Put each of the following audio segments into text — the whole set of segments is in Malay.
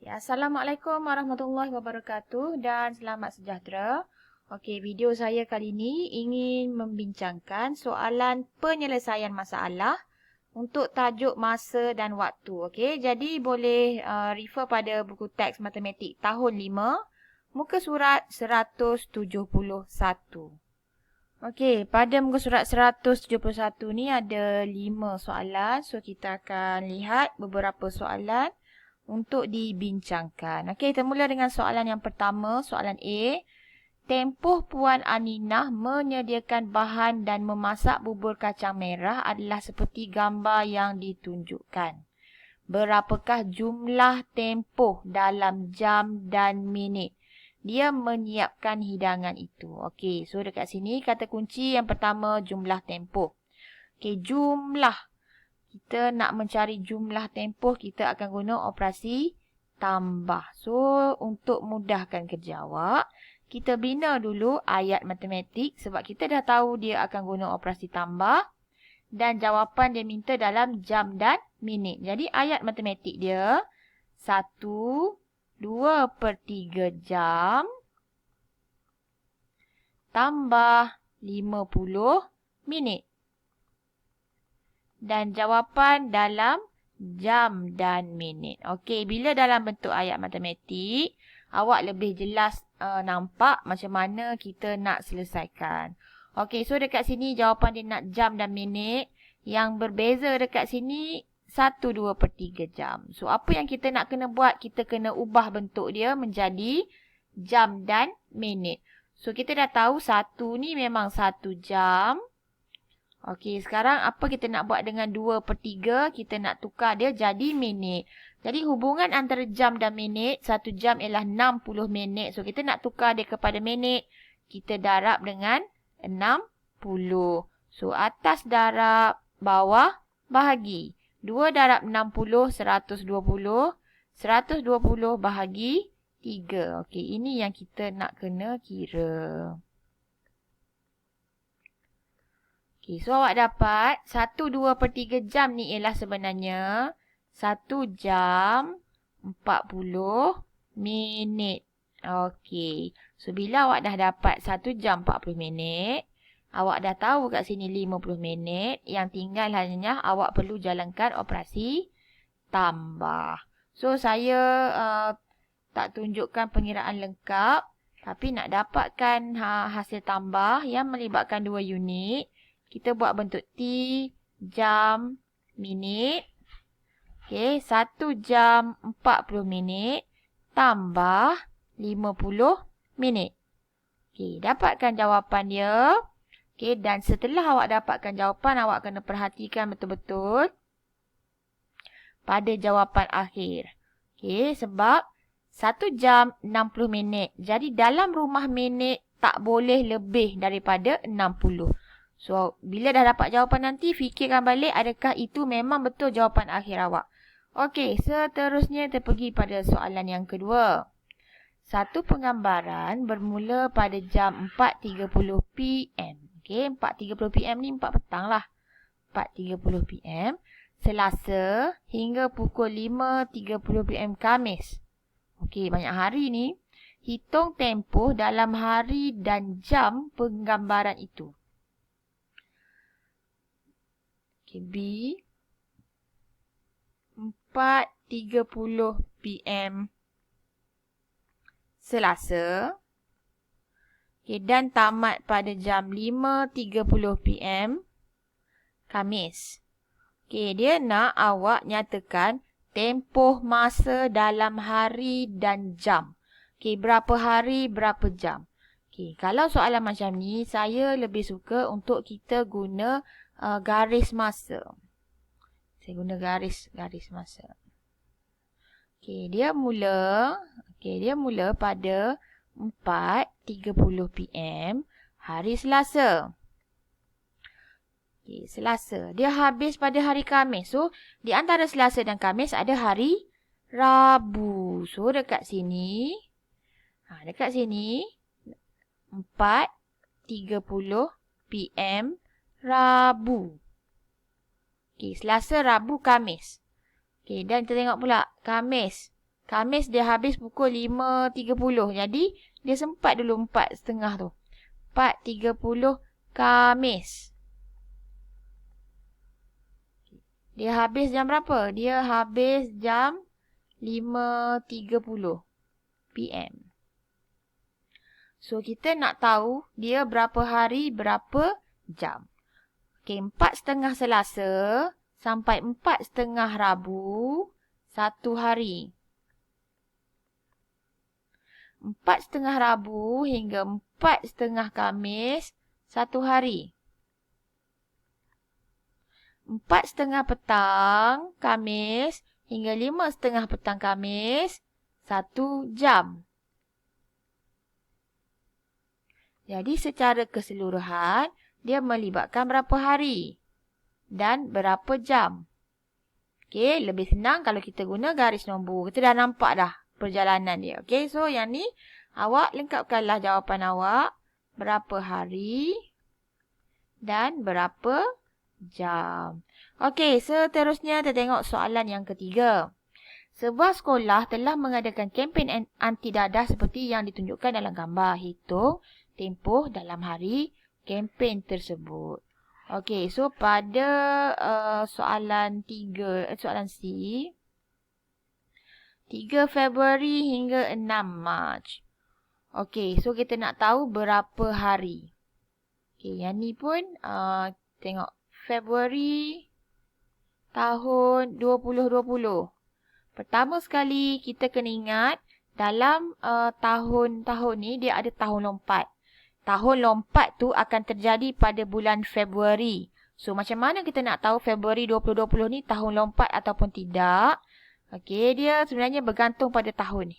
Ya, Assalamualaikum warahmatullahi wabarakatuh dan selamat sejahtera. Okey, video saya kali ini ingin membincangkan soalan penyelesaian masalah untuk tajuk masa dan waktu. Okey, jadi boleh refer pada buku teks matematik tahun 5, muka surat 171. Okey, pada muka surat 171 ni ada 5 soalan. So, kita akan lihat beberapa soalan untuk dibincangkan. Okey, kita mula dengan soalan yang pertama, soalan A. Tempoh Puan Aminah menyediakan bahan dan memasak bubur kacang merah adalah seperti gambar yang ditunjukkan. Berapakah jumlah tempoh dalam jam dan minit dia menyiapkan hidangan itu? Okey, so dekat sini kata kunci yang pertama jumlah tempoh. Okey, jumlah. Kita nak mencari jumlah tempoh, kita akan guna operasi tambah. So, untuk mudahkan kerja awak, kita bina dulu ayat matematik sebab kita dah tahu dia akan guna operasi tambah. Dan jawapan dia minta dalam jam dan minit. Jadi, ayat matematik dia 1/2/3 jam tambah 50 minit. Dan jawapan dalam jam dan minit. Okey, bila dalam bentuk ayat matematik, awak lebih jelas nampak macam mana kita nak selesaikan. Okey, so dekat sini jawapan dia nak jam dan minit. Yang berbeza dekat sini 1/2/3 jam. So, apa yang kita nak kena buat? Kita kena ubah bentuk dia menjadi jam dan minit. So, kita dah tahu 1 ni memang 1 jam. Okey, sekarang apa kita nak buat dengan 2/3? Kita nak tukar dia jadi minit. Jadi hubungan antara jam dan minit, 1 jam ialah 60 minit. So kita nak tukar dia kepada minit. Kita darab dengan 60. So atas darab, bawah bahagi. 2 darab 60, 120. 120 bahagi 3. Okey, ini yang kita nak kena kira. Okay, so awak dapat 1/2/3 jam ni ialah sebenarnya 1 jam 40 minit. Okey, so bila awak dah dapat 1 jam 40 minit, awak dah tahu kat sini 50 minit. Yang tinggal hanya awak perlu jalankan operasi tambah. So saya tak tunjukkan pengiraan lengkap. Tapi nak dapatkan hasil tambah yang melibatkan 2 unit, kita buat bentuk T, jam, minit. Okey, 1 jam 40 minit tambah 50 minit. Okey, dapatkan jawapan dia. Okey, dan setelah awak dapatkan jawapan, awak kena perhatikan betul-betul pada jawapan akhir. Okey, sebab 1 jam 60 minit. Jadi dalam rumah minit tak boleh lebih daripada 60. So, bila dah dapat jawapan nanti, fikirkan balik adakah itu memang betul jawapan akhir awak. Okey, seterusnya kita pergi pada soalan yang kedua. Satu penggambaran bermula pada jam 4.30 PM. Okey, 4.30 PM ni 4 petang lah. 4.30 PM. Selasa hingga pukul 5.30 PM Khamis. Okey, banyak hari ni. Hitung tempoh dalam hari dan jam penggambaran itu. Okay, B 4.30 PM Selasa. Okay, dan tamat pada jam 5.30 PM Khamis. Okay, dia nak awak nyatakan tempoh masa dalam hari dan jam. Okay, berapa hari, berapa jam. Okay, kalau soalan macam ni, saya lebih suka untuk kita guna garis masa. Saya guna garis masa. Okey, dia mula pada 4.30 PM hari Selasa. Okey, Selasa. Dia habis pada hari Khamis. So, di antara Selasa dan Khamis ada hari Rabu. So, dekat sini 4.30 PM Rabu. Okey, Selasa, Rabu, Khamis. Okey, dan kita tengok pula Khamis. Khamis dia habis pukul 5.30. Jadi, dia sempat dulu 4.30 tu. 4.30 Khamis. Dia habis jam berapa? Dia habis jam 5.30 PM. So, kita nak tahu dia berapa hari, berapa jam. Okey, 4.30 Selasa sampai 4.30 Rabu, 1 hari. 4.30 Rabu hingga 4.30 Khamis, 1 hari. 4.30 petang Khamis hingga 5.30 petang Khamis, 1 jam. Jadi secara keseluruhan, dia melibatkan berapa hari dan berapa jam. Okey, lebih senang kalau kita guna garis nombor. Kita dah nampak dah perjalanan dia. Okey, so yang ni awak lengkapkanlah jawapan awak. Berapa hari dan berapa jam. Okey, seterusnya kita tengok soalan yang ketiga. Sebuah sekolah telah mengadakan kempen anti dadah seperti yang ditunjukkan dalam gambar. Hitung tempoh dalam hari kempen tersebut. Okey, so pada soalan C, 3 Februari hingga 6 Mac. Okey, so kita nak tahu berapa hari. Okey, yang ni pun tengok Februari tahun 2020. Pertama sekali kita kena ingat dalam tahun-tahun ni dia ada tahun lompat. Tahun lompat tu akan terjadi pada bulan Februari. So, macam mana kita nak tahu Februari 2020 ni tahun lompat ataupun tidak? Okey, dia sebenarnya bergantung pada tahun ni.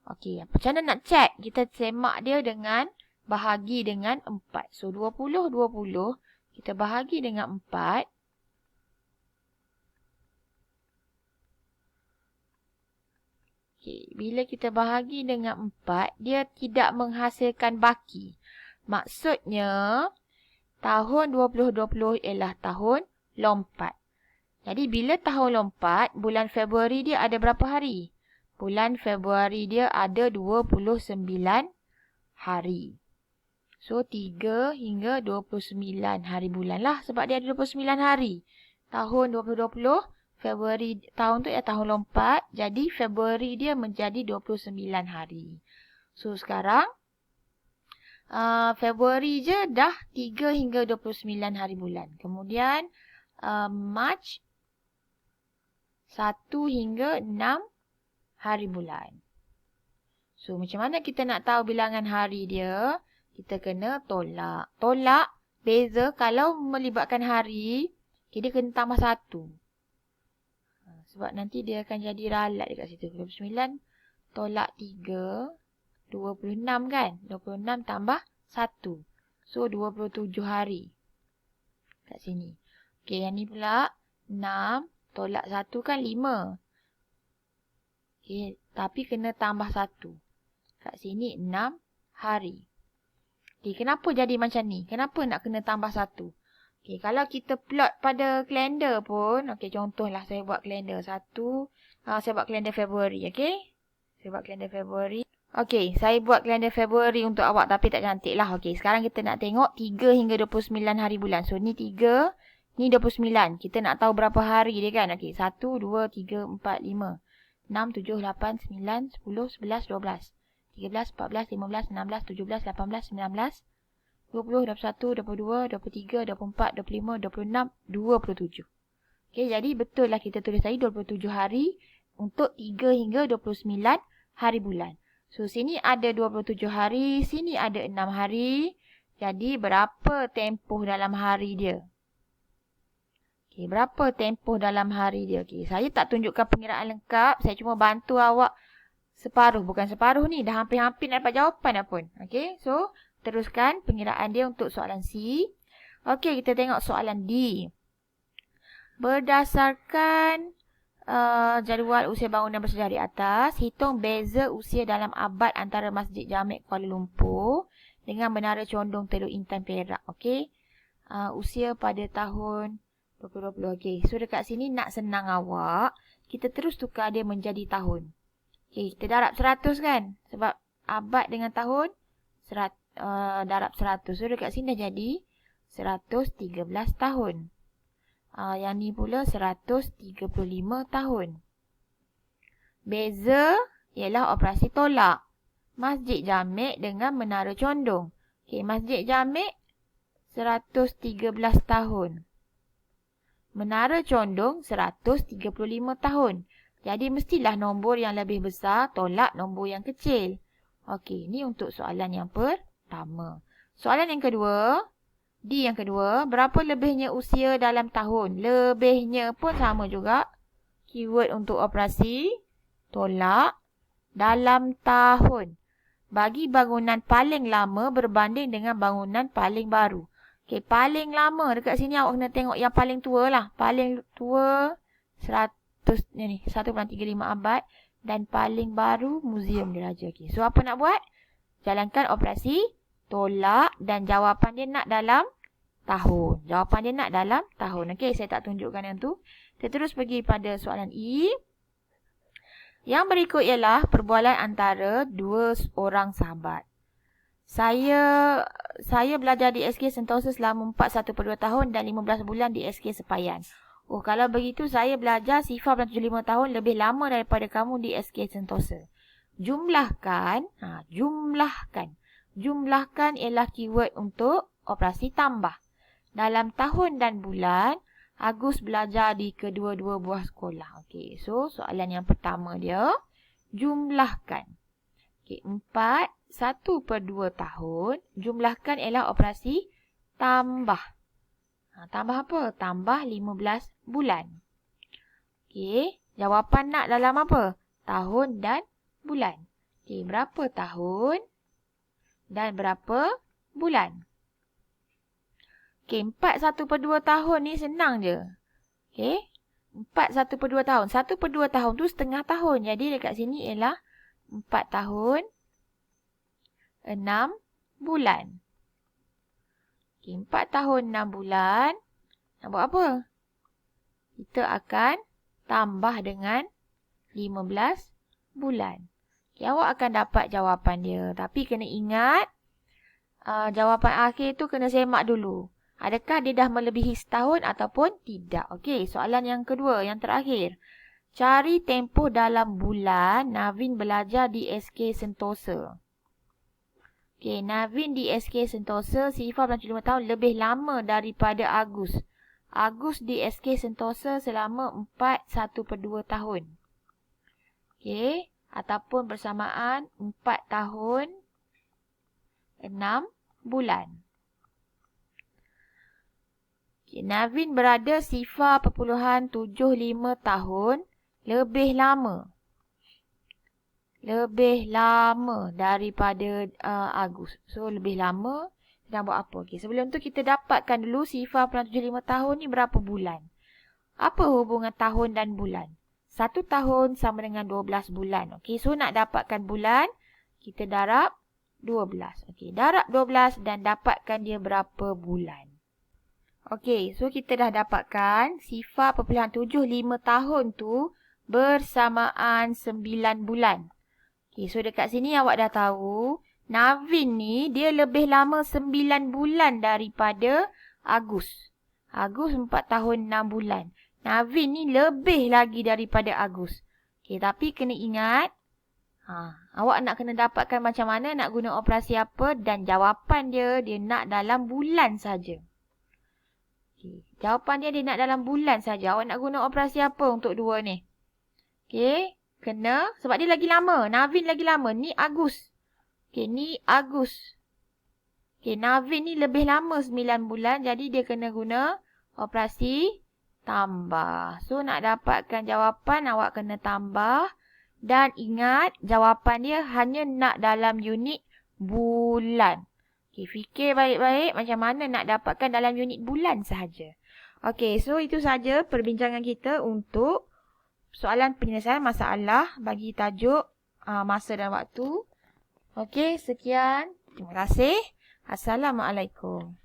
Okey, macam mana nak check? Kita semak dia dengan bahagi dengan 4. So, 20 kita bahagi dengan 4. Okey, bila kita bahagi dengan 4, dia tidak menghasilkan baki. Maksudnya, tahun 2020 ialah tahun lompat. Jadi, bila tahun lompat, bulan Februari dia ada berapa hari? Bulan Februari dia ada 29 hari. So, 3 hingga 29 hari bulan lah. Sebab dia ada 29 hari. Tahun 2020, Februari tahun tu ialah tahun lompat. Jadi, Februari dia menjadi 29 hari. So, sekarang, Februari je dah 3 hingga 29 hari bulan. Kemudian Mac 1 hingga 6 hari bulan. So macam mana kita nak tahu bilangan hari dia? Kita kena tolak. Tolak beza kalau melibatkan hari, dia kena tambah 1. Sebab nanti dia akan jadi ralat dekat situ. 29 tolak 3. 26 kan? 26 tambah 1. So, 27 hari. Kat sini. Okey, yang ni pula 6 tolak 1 kan 5. Okey, tapi kena tambah 1. Kat sini 6 hari. Okey, kenapa jadi macam ni? Kenapa nak kena tambah 1? Okey, kalau kita plot pada kalender pun. Okey, contohlah saya buat kalender. Saya buat kalender Februari. Okey? Saya buat kalender Februari. Okey, saya buat kalender Februari untuk awak tapi tak cantik lah. Okey, sekarang kita nak tengok 3 hingga 29 hari bulan. So, ni 3, ni 29. Kita nak tahu berapa hari dia kan. Okey, 1, 2, 3, 4, 5, 6, 7, 8, 9, 10, 11, 12, 13, 14, 15, 16, 17, 18, 19, 20, 21, 22, 23, 24, 25, 26, 27. Okey, jadi betul lah kita tulis tadi 27 hari untuk 3 hingga 29 hari bulan. So, sini ada 27 hari, sini ada 6 hari. Jadi, berapa tempoh dalam hari dia? Okey, berapa tempoh dalam hari dia? Okey, saya tak tunjukkan pengiraan lengkap. Saya cuma bantu awak separuh. Bukan separuh ni, dah hampir-hampir nak dapat jawapan dah pun. Okey, so, teruskan pengiraan dia untuk soalan C. Okey, kita tengok soalan D. Berdasarkan jadual usia bangunan bersejarah di atas, hitung beza usia dalam abad antara Masjid Jamek Kuala Lumpur dengan Menara Condong Teluk Intan Perak. Okey. Usia pada tahun 2020. Okey. So dekat sini nak senang awak, kita terus tukar dia menjadi tahun. Okey, kita darab 100 kan? Sebab abad dengan tahun darab 100. So dekat sini dah jadi 113 tahun. Yang ni pula 135 tahun. Beza ialah operasi tolak. Masjid Jamek dengan Menara Condong. Okey, Masjid Jamek 113 tahun. Menara Condong 135 tahun. Jadi mestilah nombor yang lebih besar tolak nombor yang kecil. Okey, ni untuk soalan yang pertama. Soalan yang kedua, D yang kedua, berapa lebihnya usia dalam tahun? Lebihnya pun sama juga. Keyword untuk operasi tolak dalam tahun. Bagi bangunan paling lama berbanding dengan bangunan paling baru. Okey, paling lama dekat sini awak kena tengok yang paling tua lah. Paling tua 1.35 abad dan paling baru Muzium Diraja. Okey, so apa nak buat? Jalankan operasi tolak dan jawapan dia nak dalam tahun. Jawapan dia nak dalam tahun. Okey, saya tak tunjukkan yang tu. Kita terus pergi pada soalan E. Yang berikut ialah perbualan antara dua orang sahabat. Saya belajar di SK Sentosa selama 41.2 tahun dan 15 bulan di SK Sepayan. Oh, kalau begitu saya belajar sifar 75 tahun lebih lama daripada kamu di SK Sentosa. Jumlahkan. Jumlahkan ialah keyword untuk operasi tambah. Dalam tahun dan bulan, Agus belajar di kedua-dua buah sekolah. Okey, so soalan yang pertama dia, jumlahkan. Okey, 1/2 tahun, jumlahkan ialah operasi tambah. Tambah apa? Tambah 15 bulan. Okey, jawapan nak dalam apa? Tahun dan bulan. Okey, berapa tahun dan berapa bulan? Okey, 4/1/2 tahun ni senang je. Okey, 4/1/2 tahun. 1/2 tahun tu setengah tahun. Jadi dekat sini ialah 4 tahun 6 bulan. Okey, 4 tahun 6 bulan. Nak buat apa? Kita akan tambah dengan 15 bulan. Okey, awak akan dapat jawapan dia. Tapi kena ingat, jawapan akhir tu kena semak dulu. Adakah dia dah melebihi setahun ataupun tidak? Okey, soalan yang kedua, yang terakhir. Cari tempoh dalam bulan Navin belajar di SK Sentosa. Okey, Navin di SK Sentosa sifar 95 tahun lebih lama daripada Agus. Agus di SK Sentosa selama 4/1/2 tahun. Okey, ataupun bersamaan 4 tahun 6 bulan. Okay, Navin berada sifar 0.75 tahun lebih lama. Lebih lama daripada Agus. So, lebih lama. Kita nak buat apa? Okay, sebelum tu kita dapatkan dulu sifar 0.75 tahun ni berapa bulan. Apa hubungan tahun dan bulan? 1 tahun sama dengan 12 bulan. Okay, so nak dapatkan bulan, kita darab 12. Okay, darab 12 dan dapatkan dia berapa bulan. Okey, so kita dah dapatkan sifar 0.75 tahun tu bersamaan 9 bulan. Okey, so dekat sini awak dah tahu, Navin ni dia lebih lama 9 bulan daripada Agus. Agus 4 tahun 6 bulan. Navin ni lebih lagi daripada Agus. Okey, tapi kena ingat, awak nak kena dapatkan macam mana, nak guna operasi apa dan jawapan dia nak dalam bulan saja. Okay. Jawapan dia nak dalam bulan saja. Awak nak guna operasi apa untuk dua ni? Okey, kena sebab dia lagi lama. Navin lagi lama. Ni Agus. Okey, ni Agus. Okey, Navin ni lebih lama 9 bulan. Jadi dia kena guna operasi tambah. So nak dapatkan jawapan awak kena tambah. Dan ingat jawapan dia hanya nak dalam unit bulan. Okay, fikir baik-baik macam mana nak dapatkan dalam unit bulan sahaja. Okey, so itu sahaja perbincangan kita untuk soalan penyelesaian masalah bagi tajuk masa dan waktu. Okey, sekian. Terima kasih. Assalamualaikum.